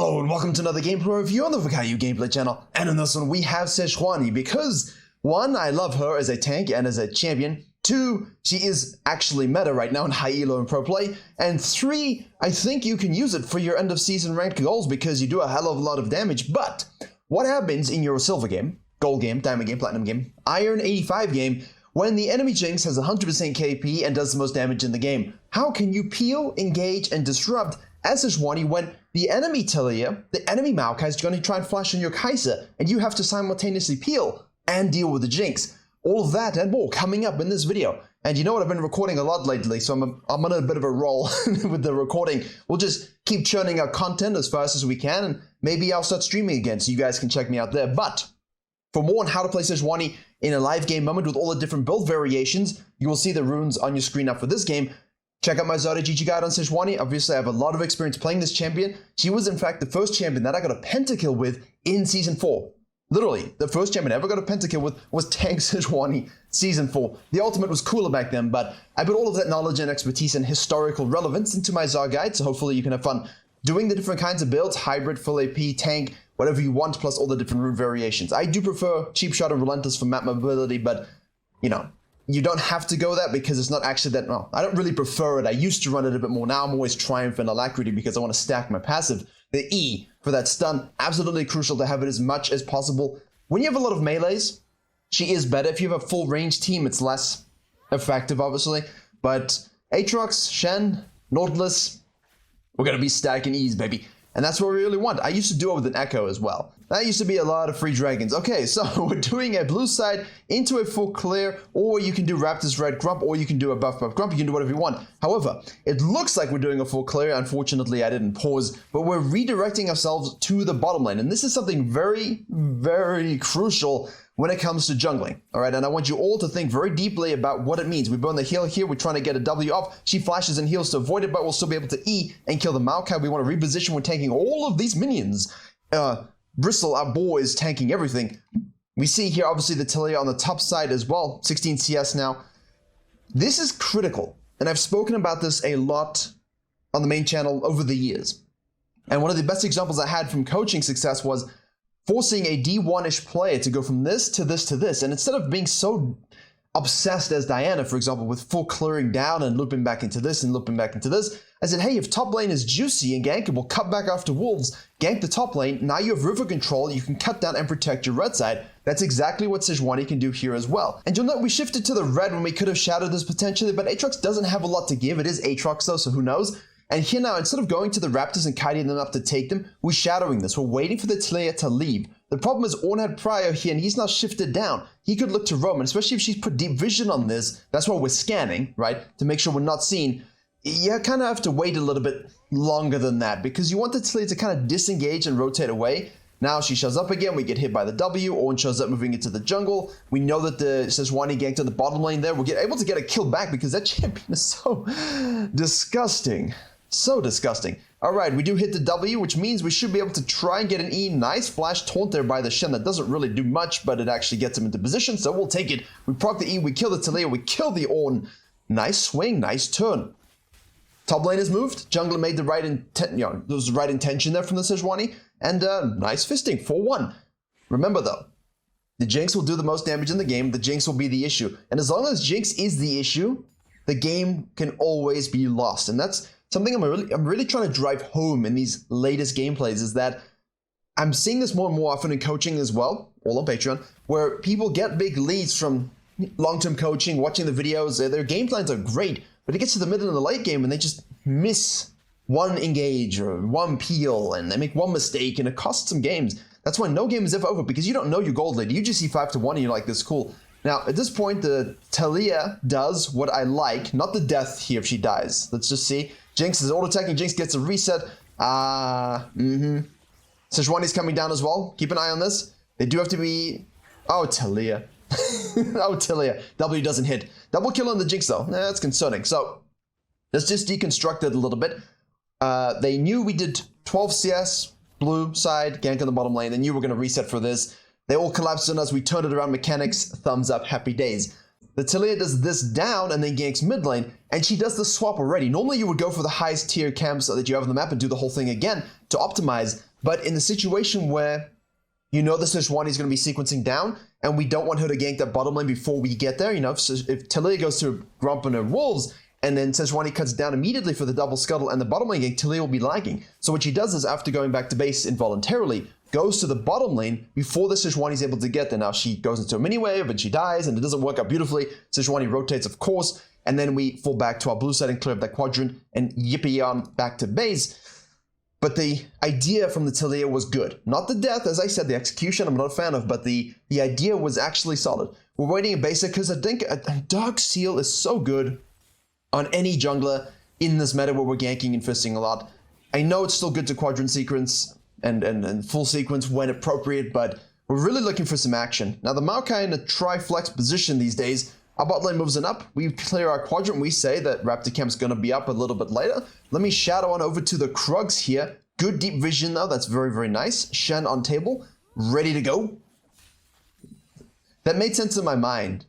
Hello and welcome to another gameplay review on the Virkayu gameplay channel. And in this one we have SEJUANI because 1, I love her as a tank and as a champion. 2, she is actually meta right now in high elo and pro play. And 3, I think you can use it for your end of season ranked goals because you do a hell of a lot of damage. But what happens in your silver game, gold game, diamond game, platinum game, iron 85 game, when the enemy Jinx has 100% KP and does the most damage in the game? How can you peel, engage, and disrupt as SEJUANI when the enemy Talia, the enemy Maokai is going to try and flash on your Kai'Sa, and you have to simultaneously peel and deal with the Jinx? All of that and more coming up in this video. And you know what, I've been recording a lot lately, so I'm on a bit of a roll with the recording. We'll just keep churning out content as fast as we can, and maybe I'll start streaming again so you guys can check me out there. But for more on how to play SEJUANI in a live game moment with all the different build variations, you will see the runes on your screen up for this game. Check out my Zara GG guide on SEJUANI. Obviously, I have a lot of experience playing this champion. She was, in fact, the first champion that I got a pentakill with in Season 4. Literally, the first champion I ever got a pentakill with was Tank SEJUANI Season 4. The ultimate was cooler back then, but I put all of that knowledge and expertise and historical relevance into my Zara guide, so hopefully you can have fun doing the different kinds of builds, hybrid, full AP, tank, whatever you want, plus all the different rune variations. I do prefer Cheap Shot and Relentless for map mobility, but, you know, you don't have to go that because it's not actually that, well, I don't really prefer it. I used to run it a bit more. Now I'm always triumphant alacrity because I want to stack my passive. The E for that stun, absolutely crucial to have it as much as possible. When you have a lot of melees, she is better. If you have a full range team, it's less effective, obviously. But Aatrox, Shen, Nautilus, we're going to be stacking E's, baby. And that's what we really want. I used to do it with an Echo as well. That used to be a lot of free dragons. Okay, so we're doing a blue side into a full clear, or you can do Raptors Red Grump, or you can do a buff Grump. You can do whatever you want. However, it looks like we're doing a full clear. Unfortunately, I didn't pause, but we're redirecting ourselves to the bottom lane. And this is something very, very crucial when it comes to jungling. All right, and I want you all to think very deeply about what it means. We burn the heal here. We're trying to get a W off. She flashes and heals to avoid it, but we'll still be able to E and kill the Maokai. We want to reposition. We're tanking all of these minions. Bristle, our boy, is tanking everything. We see here, obviously, the Talia on the top side as well. 16 CS now. This is critical, and I've spoken about this a lot on the main channel over the years. And one of the best examples I had from coaching success was forcing a D1-ish player to go from this to this to this. And instead of being so obsessed as Diana, for example, with full clearing down and looping back into this and looping back into this, I said, hey, if top lane is juicy and gankable, cut back after wolves, gank the top lane, now you have river control, you can cut down and protect your red side. That's exactly what SEJUANI can do here as well. And you'll note we shifted to the red when we could have shadowed this potentially, but Aatrox doesn't have a lot to give. It is Aatrox though, so who knows? And here now, instead of going to the Raptors and kiting them up to take them, we're shadowing this. We're waiting for the Talia to leave. The problem is Ornn had Prio here, and he's now shifted down. He could look to Roman, especially if she's put deep vision on this. That's why we're scanning, right? To make sure we're not seen. You kind of have to wait a little bit longer than that because you want the Talia to kind of disengage and rotate away. Now she shows up again, we get hit by the W, Ornn shows up moving into the jungle. We know that the SEJUANI ganked on the bottom lane there. We're able to get a kill back because that champion is so disgusting. So disgusting. Alright, we do hit the W, which means we should be able to try and get an E. Nice flash taunt there by the Shen. That doesn't really do much, but it actually gets him into position, so we'll take it. We proc the E, we kill the Talia, we kill the Ornn. Nice swing, nice turn. Top lane is moved. Jungler made the right intent, there was the right intention there from the SEJUANI, and nice fisting, 4-1. Remember though, the Jinx will do the most damage in the game. The Jinx will be the issue. And as long as Jinx is the issue, the game can always be lost. And that's something I'm really trying to drive home in these latest gameplays, is that I'm seeing this more and more often in coaching as well, all on Patreon, where people get big leads from long-term coaching, watching the videos. Their game plans are great, but it gets to the middle and the late game and they just miss one engage or one peel and they make one mistake and it costs them games. That's why no game is ever over, because you don't know your gold lead. You just see 5-1 and you're like, this is cool. Now, at this point, the Talia does what I like, not the death here if she dies. Let's just see. Jinx is auto-attacking. Jinx gets a reset. SEJUANI's coming down as well. Keep an eye on this. They do have to be... Oh, Talia. Oh, Talia. W doesn't hit. Double kill on the Jinx, though. That's concerning. So, let's just deconstruct it a little bit. They knew we did 12 CS, blue side, gank on the bottom lane. They knew we were going to reset for this. They all collapsed on us. We turned it around. Mechanics, thumbs up, happy days. The Talia does this down and then ganks mid lane, and she does the swap already. Normally you would go for the highest tier camps that you have on the map and do the whole thing again to optimize, But in the situation where you know the SEJUANI is going to be sequencing down, and we don't want her to gank that bottom lane before we get there. You know, if Talia goes to Grump and her Wolves, and then SEJUANI cuts down immediately for the double scuttle and the bottom lane gank, Talia will be lagging. So what she does is, after going back to base involuntarily, goes to the bottom lane before the SEJUANI is able to get there. Now she goes into a mini wave and she dies, and it doesn't work out beautifully. SEJUANI rotates, of course, and then we fall back to our blue side and clear up that quadrant and yippee on back to base. But the idea from the Talia was good. Not the death, as I said, the execution I'm not a fan of, but the idea was actually solid. We're waiting in basic because I think a Dark Seal is so good on any jungler in this meta where we're ganking and fisting a lot. I know it's still good to quadrant sequence and full sequence when appropriate, but we're really looking for some action. Now the Maokai in a tri-flex position these days. Our bot lane moves on up, we clear our quadrant, we say that Raptor Camp's gonna be up a little bit later. Let me shadow on over to the Krugs here. Good deep vision though, that's very, very nice. Shen on table, ready to go. That made sense in my mind.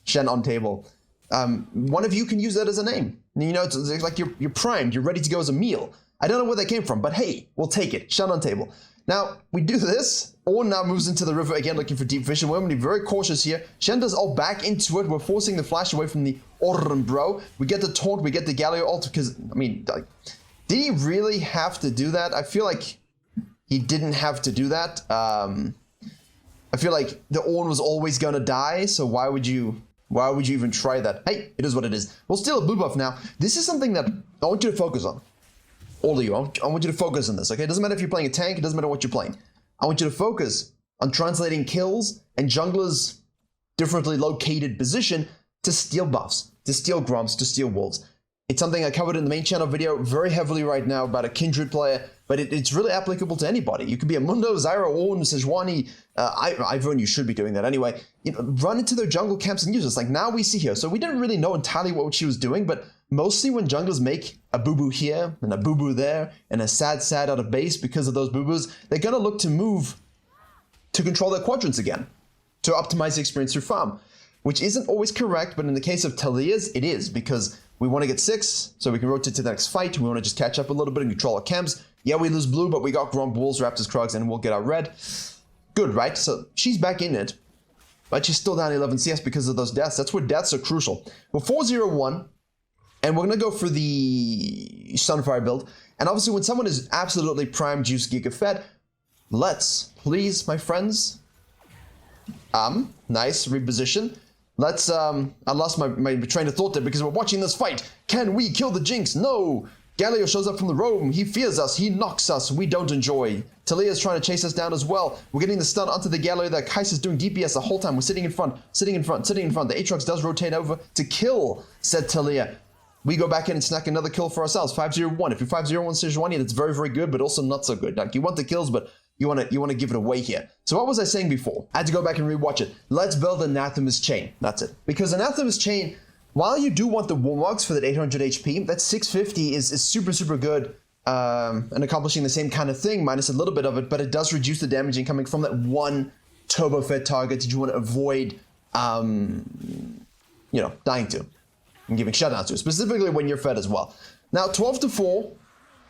Shen on table. One of you can use that as a name. You know, it's like you're primed, you're ready to go as a meal. I don't know where that came from, but hey, we'll take it. Shen on table. Now, we do this. Ornn now moves into the river again, looking for deep vision. We're going to be very cautious here. Shen does all back into it. We're forcing the flash away from the Ornn, bro. We get the taunt, we get the Galio ult, because, I mean, like, did he really have to do that? I feel like he didn't have to do that. I feel like the Ornn was always going to die, so why would you even try that? Hey, it is what it is. We'll steal a blue buff now. This is something that I want you to focus on. All of you, I want you to focus on this, okay? It doesn't matter if you're playing a tank, it doesn't matter what you're playing. I want you to focus on translating kills and junglers' differently located position to steal buffs, to steal grumps, to steal wolves. It's something I covered in the main channel video very heavily right now about a Kindred player, but it's really applicable to anybody. You could be a Mundo, Zyra, Ornn, SEJUANI, Ivern, you should be doing that anyway. You know, run into their jungle camps and use this. Like now we see here. So we didn't really know entirely what she was doing, but mostly when junglers make a boo-boo here and a boo-boo there and a sad out of base because of those boo-boos, they're going to look to move to control their quadrants again, to optimize the experience through farm, which isn't always correct, but in the case of Talia's, it is, because we want to get 6, so we can rotate to the next fight. We want to just catch up a little bit and control our camps. Yeah, we lose blue, but we got Grump, Wolves, Raptors, Krugs, and we'll get our red. Good, right? So she's back in it, but she's still down 11 CS because of those deaths. That's where deaths are crucial. We're 4-0-1. And we're going to go for the Sunfire build. And obviously when someone is absolutely prime juice giga fed, let's, please, my friends, nice reposition. Let's, I lost my train of thought there because we're watching this fight. Can we kill the Jinx? No. Galio shows up from the roam. He fears us. He knocks us. We don't enjoy. Talia's trying to chase us down as well. We're getting the stun onto the Galio. That Kais is doing DPS the whole time. We're sitting in front, sitting in front, sitting in front. The Aatrox does rotate over to kill, said Talia. We go back in and snack another kill for ourselves. 5-0-1. If you're 5-0-1 SEJUANI, that's very, very good, but also not so good. Like you want the kills, but you want to give it away here. So what was I saying before? I had to go back and rewatch it. Let's build Anathema's Chain. That's it. Because Anathema's Chain, while you do want the Warmogs for that 800 HP, that 650 is super, super good and accomplishing the same kind of thing, minus a little bit of it, but it does reduce the damage coming from that one turbo fed target that you want to avoid, you know, dying to. And giving shutdowns to, specifically when you're fed as well. Now, 12-4,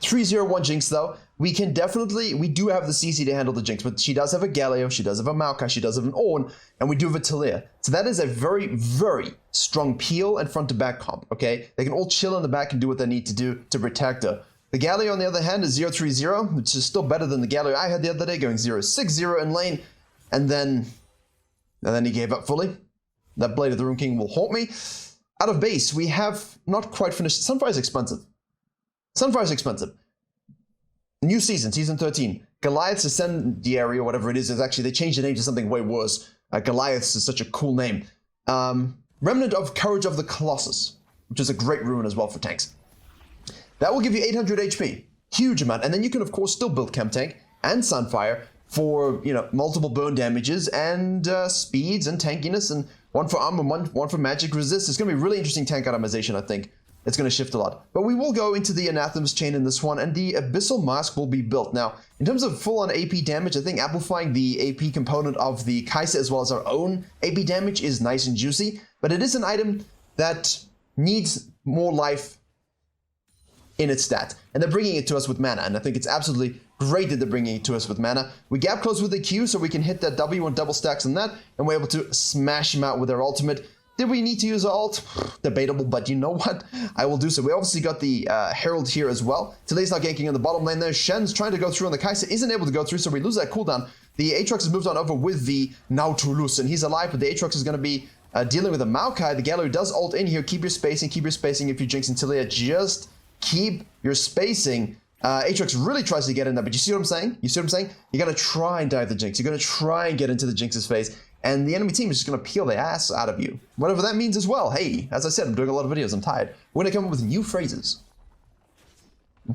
3-0-1 Jinx though. We can definitely, we do have the CC to handle the Jinx, but she does have a Galio, she does have a Maokai, she does have an Ornn, and we do have a Talia. So that is a very, very strong peel and front to back comp, okay? They can all chill in the back and do what they need to do to protect her. The Galio, on the other hand, is 0-3-0, which is still better than the Galio I had the other day, going 0-6-0 in lane, and then he gave up fully. That Blade of the Rune King will haunt me. Out of base, we have not quite finished. Sunfire is expensive. Sunfire is expensive. New season, season 13. Goliath's Ascendiary, or whatever it is actually, they changed the name to something way worse. Goliath's is such a cool name. Remnant of Courage of the Colossus, which is a great rune as well for tanks. That will give you 800 HP. Huge amount. And then you can, of course, still build Chem Tank and Sunfire for, you know, multiple burn damages and speeds and tankiness, and one for armor, one for magic resist. It's going to be really interesting tank itemization, I think. It's going to shift a lot. But we will go into the Anathema's Chain in this one, and the Abyssal Mask will be built. Now, in terms of full-on AP damage, I think amplifying the AP component of the Kaisa as well as our own AP damage is nice and juicy, but it is an item that needs more life in its stat. And they're bringing it to us with mana, and I think it's absolutely Great that they're bringing it to us with mana. We gap close with the Q so we can hit that W and double stacks on that, and we're able to smash him out with our ultimate. Did we need to use our ult? Debatable, but you know what? I will do so. We obviously got the Herald here as well. Today's not ganking in the bottom lane there. Shen's trying to go through on the Kai'Sa, isn't able to go through, so we lose that cooldown. The Aatrox has moved on over with the Nautilus, and he's alive, but the Aatrox is going to be dealing with the Maokai. The Gallery does ult in here. Keep your spacing if you Jinx and Tilia. Just keep your spacing. Aatrox really tries to get in there, but you see what I'm saying? You see what I'm saying? You gotta try and dive the Jinx. You're gonna try and get into the Jinx's face, and the enemy team is just gonna peel their ass out of you. Whatever that means as well. Hey, as I said, I'm doing a lot of videos, I'm tired. We're gonna come up with new phrases.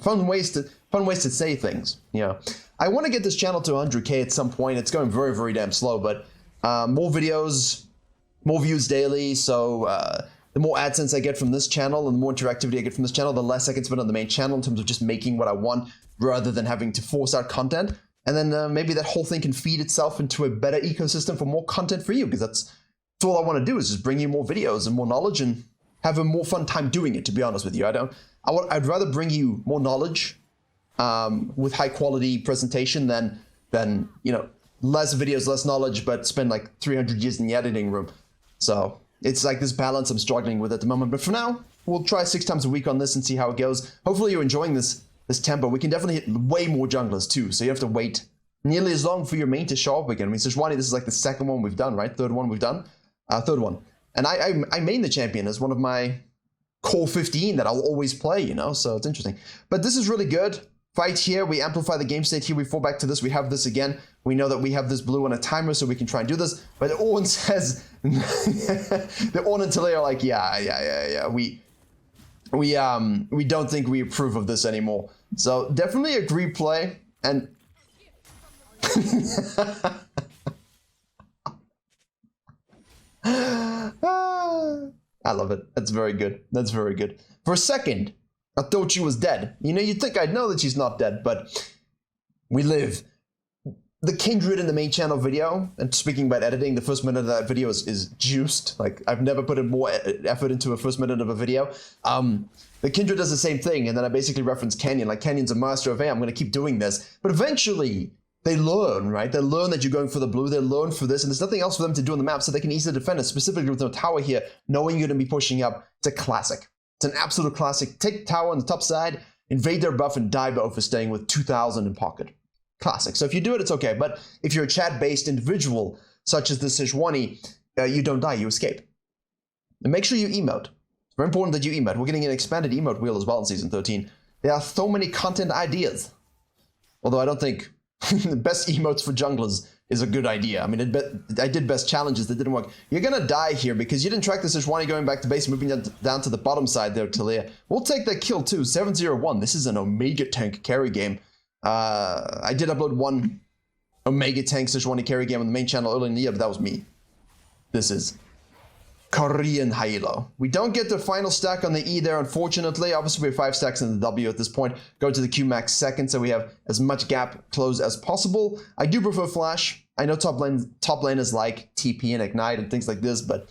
Fun ways to say things, you know. I want to get this channel to 100K at some point. It's going very, very damn slow, but more videos, more views daily, so the more AdSense I get from this channel and the more interactivity I get from this channel, the less I can spend on the main channel in terms of just making what I want rather than having to force out content. And then maybe that whole thing can feed itself into a better ecosystem for more content for you, because that's all I want to do is just bring you more videos and more knowledge and have a more fun time doing it, to be honest with you. I'd rather bring you more knowledge with high quality presentation than you know, less videos, less knowledge, but spend like 300 years in the editing room. So it's like this balance I'm struggling with at the moment. But for now, we'll try 6 times a week on this and see how it goes. Hopefully you're enjoying this tempo. We can definitely hit way more junglers too, so you have to wait nearly as long for your main to show up again. I mean, SEJUANI, this is like the second one we've done, right? Third one we've done? Third one. And I main the champion as one of my core 15 that I'll always play, you know, so it's interesting. But this is really good. Fight here, we amplify the game state here, we fall back to this, we have this again. We know that we have this blue on a timer, so we can try and do this. But Ornn says, the Ornn and Tilia are like, yeah, we don't think we approve of this anymore. So definitely a great play, and I love it. That's very good. That's very good. For a second, I thought she was dead. You know, you'd think I'd know that she's not dead, but we live. The Kindred in the main channel video, and speaking about editing, the first minute of that video is juiced. Like, I've never put in more effort into a first minute of a video. The Kindred does the same thing, and then I basically reference Canyon. Like, Canyon's a master of, hey, I'm going to keep doing this. But eventually, they learn, right? They learn that you're going for the blue, they learn for this, and there's nothing else for them to do on the map, so they can easily defend it, specifically with no tower here, knowing you're going to be pushing up. It's a classic. It's an absolute classic. Take tower on the top side, invade their buff, and die by overstaying with 2,000 in pocket. Classic. So if you do it, it's okay. But if you're a chat-based individual, such as the SEJUANI, you don't die, you escape. And make sure you emote. It's very important that you emote. We're getting an expanded emote wheel as well in Season 13. There are so many content ideas. Although I don't think the best emotes for junglers is a good idea. I mean, I did best challenges that didn't work. You're gonna die here because you didn't track the SEJUANI going back to base, moving down to the bottom side there, Tilia. We'll take that kill too, 701. This is an Omega tank carry game. I did upload one Omega tank SEJUANI carry game on the main channel earlier in the year, but that was me. This is Korean Hilo. We don't get the final stack on the E there, unfortunately. Obviously, we have 5 stacks in the W at this point. Go to the Q max second, so we have as much gap close as possible. I do prefer Flash. I know top laners like TP and Ignite and things like this, but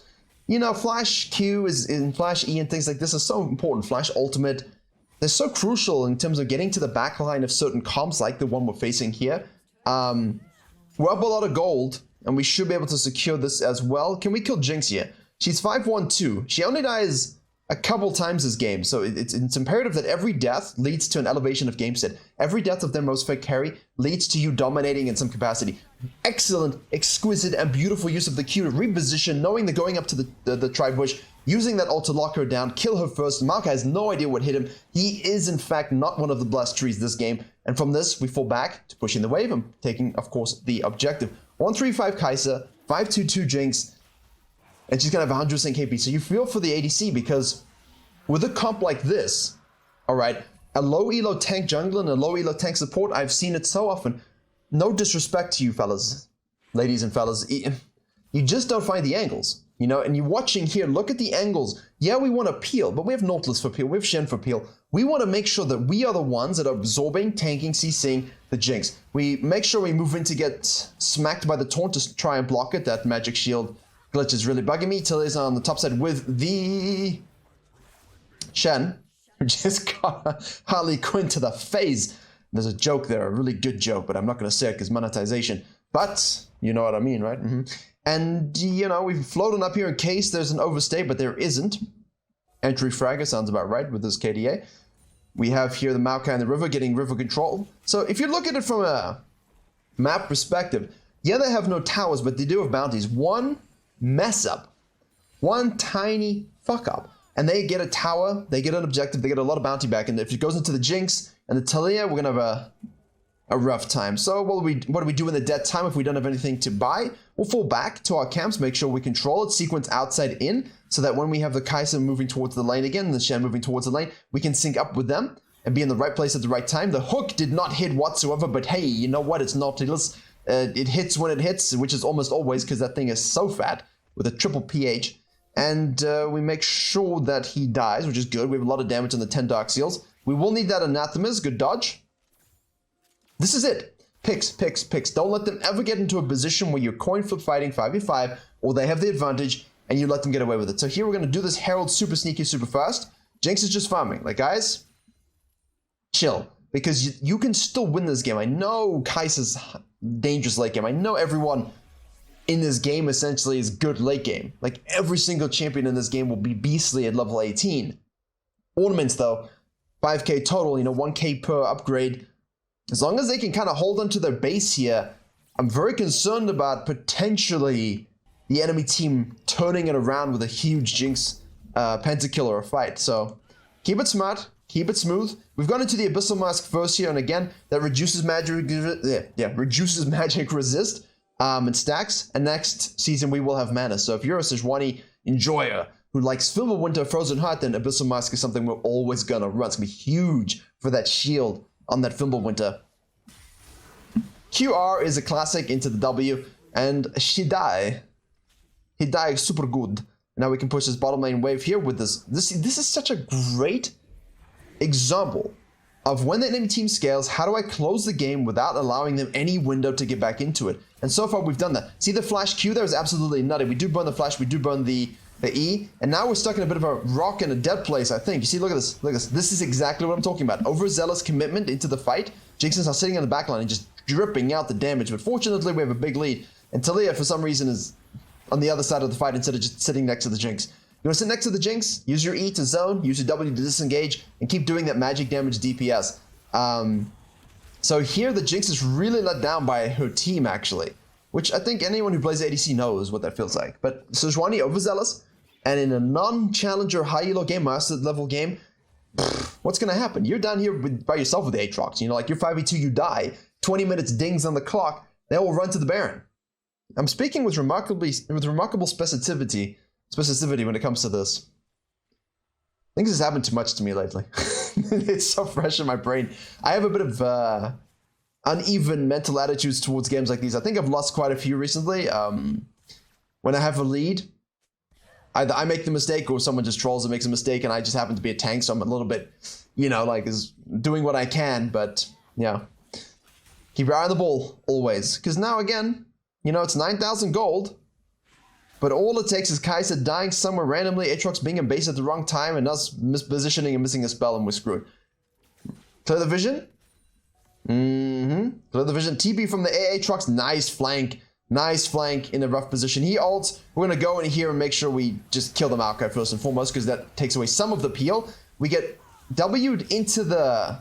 you know, Flash Q is in Flash E and things like this are so important. Flash Ultimate, they're so crucial in terms of getting to the back line of certain comps like the one we're facing here. We're up a lot of gold, and we should be able to secure this as well. Can we kill Jinx here? She's 5-1-2. She only dies a couple times this game, so it's imperative that every death leads to an elevation of game set. Every death of their most fake carry leads to you dominating in some capacity. Excellent, exquisite, and beautiful use of the Q to reposition, knowing they're going up to the tri-bush, using that ult to lock her down, kill her first. Maokai has no idea what hit him. He is, in fact, not one of the blessed trees this game. And from this, we fall back to pushing the wave and taking, of course, the objective. 135 Kai'Sa, 522 Jinx, and she's going to have 100% KP. So you feel for the ADC because with a comp like this, all right, a low elo tank jungler and a low elo tank support, I've seen it so often. No disrespect to you fellas, ladies and fellas. You just don't find the angles, you know, and you're watching here, look at the angles. Yeah, we want to peel, but we have Nautilus for peel, we have Shen for peel. We want to make sure that we are the ones that are absorbing, tanking, CCing the Jinx. We make sure we move in to get smacked by the taunt to try and block it. That magic shield glitch is really bugging me. Tilia's on the top side with the Shen, who just got Harley Quinn to the face. There's a joke there, a really good joke, but I'm not going to say it because monetization. But you know what I mean, right? And, you know, we've floated up here in case there's an overstay, but there isn't. Entry fragger sounds about right with this KDA. We have here the Maokai and the river getting river control. So if you look at it from a map perspective, yeah, they have no towers, but they do have bounties. One mess up, one tiny fuck up, and they get a tower, they get an objective, they get a lot of bounty back. And if it goes into the Jinx and the Talia, we're going to have a rough time. So what do we do in the dead time if we don't have anything to buy? We'll fall back to our camps, make sure we control it, sequence outside in, so that when we have the Kai'Sa moving towards the lane again, the Shen moving towards the lane, we can sync up with them and be in the right place at the right time. The hook did not hit whatsoever, but hey, you know what? It's Nautilus. It hits when it hits, which is almost always because that thing is so fat with a triple pH. And we make sure that he dies, which is good. We have a lot of damage on the 10 Dark Seals. We will need that Anathemas. Good dodge. This is it. Picks. Don't let them ever get into a position where you're coin flip fighting 5v5, or they have the advantage, and you let them get away with it. So here we're going to do this Herald super sneaky, super fast. Jinx is just farming. Like, guys, chill. Because you can still win this game. I know Kai'Sa's dangerous late game. I know everyone in this game essentially is good late game. Like, every single champion in this game will be beastly at level 18. Ornaments, though, 5k total, you know, 1k per upgrade. As long as they can kind of hold on to their base here, I'm very concerned about potentially the enemy team turning it around with a huge Jinx pentakill or a fight. So keep it smart, keep it smooth. We've gone into the Abyssal Mask first here, and again, that reduces magic, reduces magic resist and stacks. And next season we will have mana. So if you're a SEJUANI enjoyer who likes Fimbulwinter, Frozen Heart, then Abyssal Mask is something we're always gonna run. It's gonna be huge for that shield on that Fimbulwinter. QR is a classic into the W, and he died super good. Now we can push this bottom lane wave here with this. This is such a great example of when the enemy team scales, how do I close the game without allowing them any window to get back into it? And so far we've done that. See the flash Q there is absolutely nutty. We do burn the flash, we do burn the E, and now we're stuck in a bit of a rock and a dead place, I think. You see, look at this, look at this. This is exactly what I'm talking about. Overzealous commitment into the fight. Jinx is now sitting on the backline and just dripping out the damage, but fortunately we have a big lead. And Talia, for some reason, is on the other side of the fight instead of just sitting next to the Jinx. You want to sit next to the Jinx? Use your E to zone, use your W to disengage, and keep doing that magic damage DPS. So here the Jinx is really let down by her team, actually, which I think anyone who plays ADC knows what that feels like. But SEJUANI overzealous, and in a non-challenger high elo game, master level game, what's going to happen? You're down here by yourself with the Aatrox. You know, like you're 5v2, you die. 20 minutes dings on the clock, they will run to the Baron. I'm speaking with remarkable specificity when it comes to this. I think this has happened too much to me lately. It's so fresh in my brain. I have a bit of uneven mental attitudes towards games like these. I think I've lost quite a few recently. When I have a lead, either I make the mistake or someone just trolls and makes a mistake, and I just happen to be a tank, so I'm a little bit, you know, like is doing what I can, but yeah. Keep your eye on the ball, always. Because now, again, you know, it's 9,000 gold. But all it takes is Kai'Sa dying somewhere randomly, Aatrox being in base at the wrong time, and us mispositioning and missing a spell, and we're screwed. Clear the vision? Clear the vision. TB from the Aatrox. Nice flank. Nice flank in a rough position. He ults. We're going to go in here and make sure we just kill the Maokai first and foremost, because that takes away some of the peel. We get W'd into the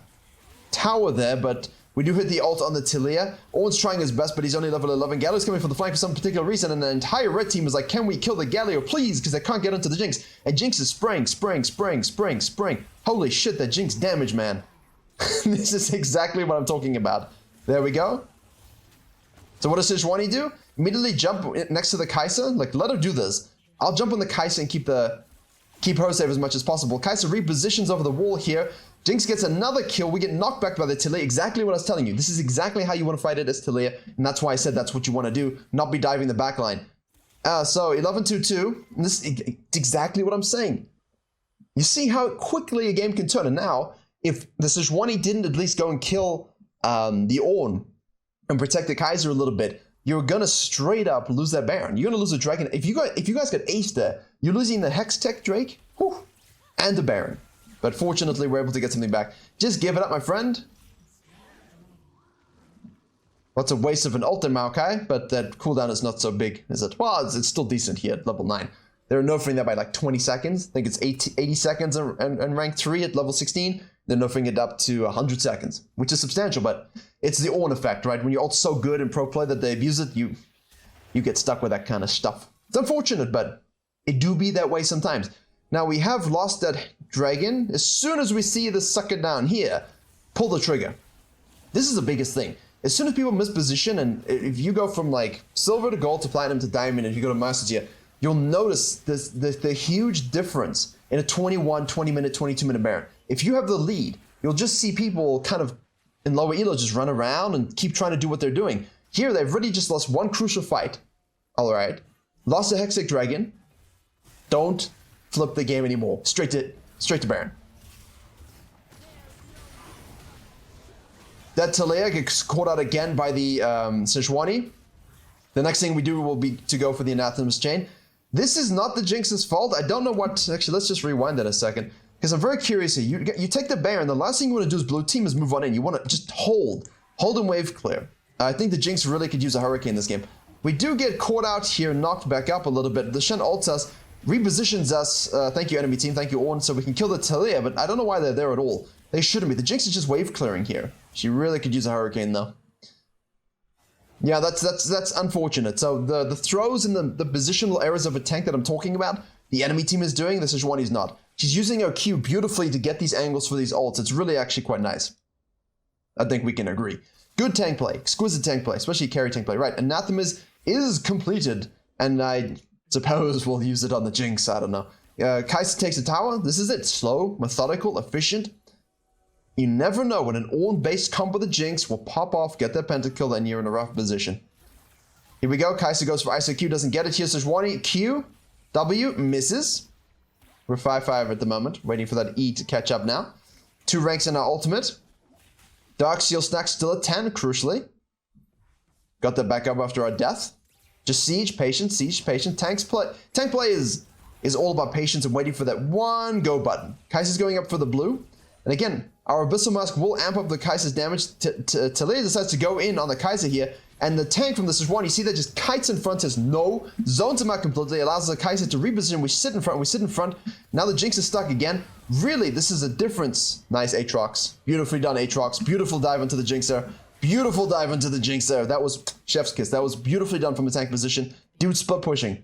tower there, but we do hit the ult on the Talia. Ornn's trying his best, but he's only level 11. Galio's coming for the flank for some particular reason, and the entire red team is like, can we kill the Galio, please? Because they can't get onto the Jinx. And Jinx is spraying. Holy shit, that Jinx damage, man. This is exactly what I'm talking about. There we go. So what does SEJUANI do? Immediately jump next to the Kai'Sa. Like, let her do this. I'll jump on the Kai'Sa and keep her safe as much as possible. Kai'Sa repositions over the wall here. Jinx gets another kill. We get knocked back by the Talia. Exactly what I was telling you. This is exactly how you want to fight it as Talia. And that's why I said that's what you want to do. Not be diving the backline. So 11-2-2. This is exactly what I'm saying. You see how quickly a game can turn. And now, if the SEJUANI didn't at least go and kill the Ornn and protect the Kai'Sa a little bit, you're going to straight up lose that Baron. You're going to lose the Dragon. If you guys got aced there, you're losing the Hextech Drake and the Baron. But fortunately, we're able to get something back. Just give it up, my friend. What's a waste of an ult in Maokai, but that cooldown is not so big, is it? Well, it's still decent here at level 9. They're nerfing that by like 20 seconds. I think it's 80 seconds in rank 3 at level 16. They're nerfing it up to 100 seconds, which is substantial, but it's the Ornn effect, right? When your ult's so good in pro play that they abuse it, you get stuck with that kind of stuff. It's unfortunate, but it do be that way sometimes. Now, we have lost that dragon. As soon as we see the sucker down here, pull the trigger. This is the biggest thing. As soon as people miss position, and if you go from like silver to gold to platinum to diamond, and if you go to Masters here, you'll notice the huge difference in a 21, 20-minute, 22-minute Baron. If you have the lead, you'll just see people kind of in lower elo just run around and keep trying to do what they're doing. Here, they've really just lost one crucial fight. All right. Lost a Hexic Dragon. Don't flip the game anymore. Straight to Baron. That Taliyah gets caught out again by the SEJUANI. The next thing we do will be to go for the Anathema's Chain. This is not the Jinx's fault. I don't know what... Actually, let's just rewind that a second. Because I'm very curious here. You take the Baron. The last thing you want to do as blue team is move on in. You want to just hold. Hold and wave clear. I think the Jinx really could use a Hurricane in this game. We do get caught out here, knocked back up a little bit. The Shen ults us, repositions us. Thank you, enemy team. Thank you, Ornn. So we can kill the Taliyah, but I don't know why they're there at all. They shouldn't be. The Jinx is just wave clearing here. She really could use a Hurricane, though. Yeah, that's unfortunate. So the throws and the positional errors of a tank that I'm talking about, the enemy team is doing, this is one he's not. She's using her Q beautifully to get these angles for these ults. It's really actually quite nice. I think we can agree. Good tank play, exquisite tank play, especially carry tank play. Right, Anathema's is completed, and I suppose we'll use it on the Jinx, I don't know. Kai'Sa takes the tower. This is it. Slow, methodical, efficient. You never know when an Ornn-based combo with the Jinx will pop off, get that pentakill, and you're in a rough position. Here we go. Kai'Sa goes for ISO Q, doesn't get it. Here's SEJUANI. Q, W, misses. We're 5-5 at the moment, waiting for that E to catch up now. 2 ranks in our ultimate. Dark Seal Snack still at 10, crucially. Got that back up after our death. Just siege, patient, tank play is all about patience and waiting for that one go button. Kai'Sa's going up for the blue. And again, our Abyssal Mask will amp up the Kai'Sa's damage. Taliyah decides to go in on the Kai'Sa here. And the tank from the SEJUANI, you see that just kites in front, says no, zones him out completely, allows the Kai'Sa to reposition. We sit in front. Now the Jinx is stuck again. Really, this is a difference. Nice Aatrox. Beautifully done, Aatrox. Beautiful dive into the Jinx there. Beautiful dive into the Jinx there. That was chef's kiss. That was beautifully done from a tank position. Dude, split pushing.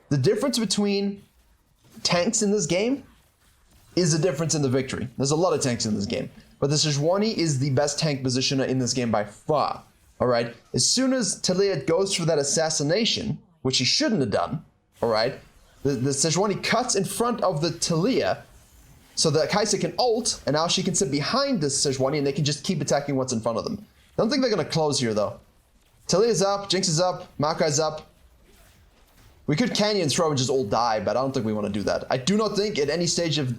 The difference between tanks in this game is the difference in the victory. There's a lot of tanks in this game. But the SEJUANI is the best tank positioner in this game by far. All right? As soon as Taliyah goes for that assassination, which he shouldn't have done, all right? The SEJUANI cuts in front of the Taliyah so that Kai'Sa can ult, and now she can sit behind the SEJUANI, and they can just keep attacking what's in front of them. I don't think they're going to close here, though. Taliyah's up, Jinx is up, Maokai's up. We could Canyon throw and just all die, but I don't think we want to do that. I do not think at any stage of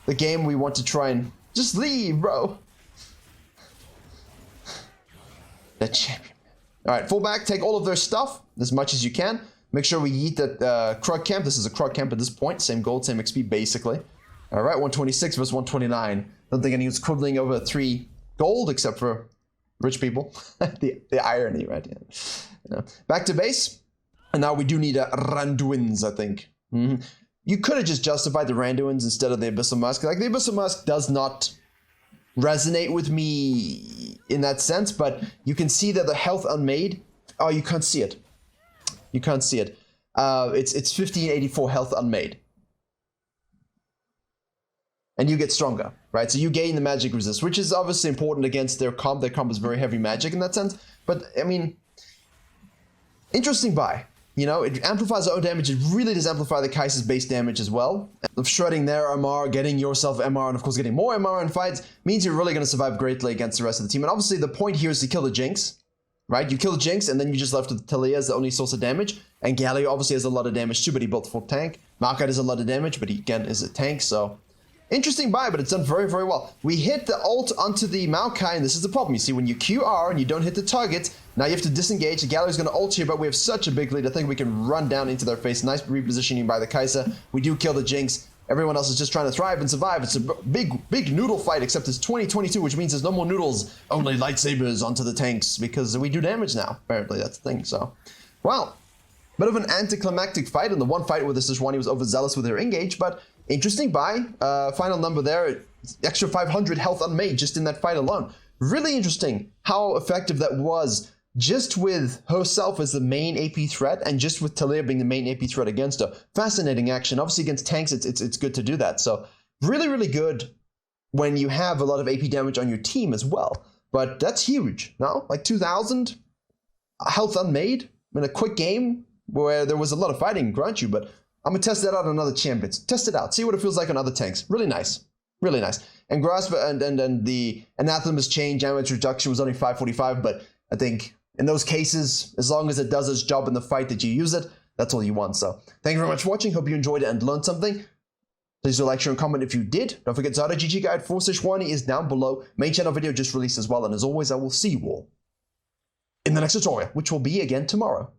the game we want to try and just leave, bro. The champion. All right, full back, take all of their stuff as much as you can. Make sure we eat that Krug camp. This is a Krug camp at this point. Same gold, same XP, basically. All right, 126 versus 129. Don't think anyone's quibbling over 3 gold except for rich people. the irony, right? Yeah. Back to base. And now we do need a Randuin's, I think. You could have just justified the Randuin's instead of the Abyssal Mask. Like, the Abyssal Mask does not resonate with me in that sense, but you can see that the health unmade. Oh, you can't see it. You can't see it. It's 1584 health unmade. And you get stronger, right? So you gain the magic resist, which is obviously important against their comp. Their comp is very heavy magic in that sense. But, I mean, interesting buy. You know, it amplifies their own damage. It really does amplify the Kai'Sa's base damage as well. Of shredding their MR, getting yourself MR, and of course getting more MR in fights means you're really going to survive greatly against the rest of the team. And obviously the point here is to kill the Jinx, right? You kill the Jinx, and then you just left with Taliyah as the only source of damage. And Galio obviously has a lot of damage too, but he built full tank. Maokai does a lot of damage, but he again is a tank, so... Interesting buy, but it's done very, very well. We hit the ult onto the Maokai, and this is the problem. You see, when you QR and you don't hit the target, now you have to disengage. The Galio is going to ult here, but we have such a big lead. I think we can run down into their face. Nice repositioning by the Kai'Sa. We do kill the Jinx. Everyone else is just trying to thrive and survive. It's a big noodle fight, except it's 2022, which means there's no more noodles, only lightsabers onto the tanks, because we do damage now. Apparently, that's the thing, so. Well, bit of an anticlimactic fight, and the one fight where the SEJUANI was overzealous with her engage, but interesting buy. Final number there, extra 500 health unmade just in that fight alone. Really interesting how effective that was, just with herself as the main AP threat, and just with Talia being the main AP threat against her. Fascinating action. Obviously against tanks, it's good to do that. So really, really good when you have a lot of AP damage on your team as well. But that's huge, no? Like 2,000 health unmade in a quick game where there was a lot of fighting, grant you, but I'm gonna test that out on other champions. Test it out, see what it feels like on other tanks. Really nice. Really nice. And Grasp and the Anathema's chain damage reduction was only 545, but I think in those cases, as long as it does its job in the fight that you use it, that's all you want. So thank you very much for watching. Hope you enjoyed it and learned something. Please do like, share, and comment if you did. Don't forget the GG guide for SEJUANI is down below. Main channel video just released as well. And as always, I will see you all in the next tutorial, which will be again tomorrow.